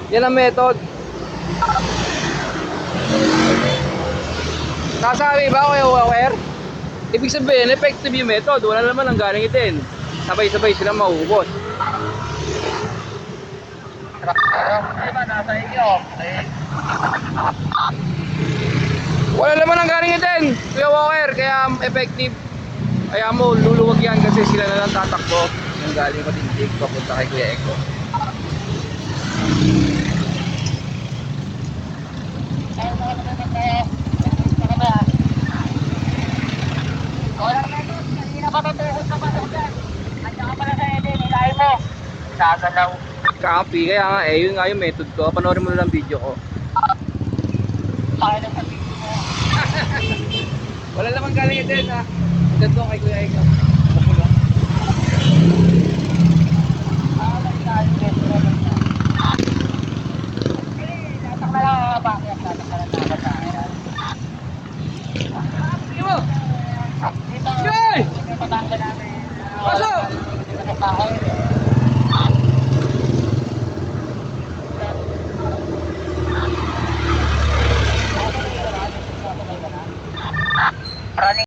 Yan ang method. Nasabi ba kayo aware? Ibig sabihin, effective yung method. Wala naman ang galing itin. Sabay-sabay sila maubos. Diba, nasa inyo? Wala naman ang galing itin. Kuya Walker, kaya effective. Kaya mo, luluwag yan kasi sila na lang tatakbo. Yung galing matindig, papunta kay Kuya Eko. Gagalaw. Copy, kaya nga yun nga yung method ko. Panoorin mo na lang video ko. Wala namang galing din ha. Ganito kay Kuya Eko. Kapulong. Tatak na lang ako bakit. Tatak na lang ako bakit. Sige mo! Dito. Yay! Dito patanggal namin. Pasok! Dito sa bahay.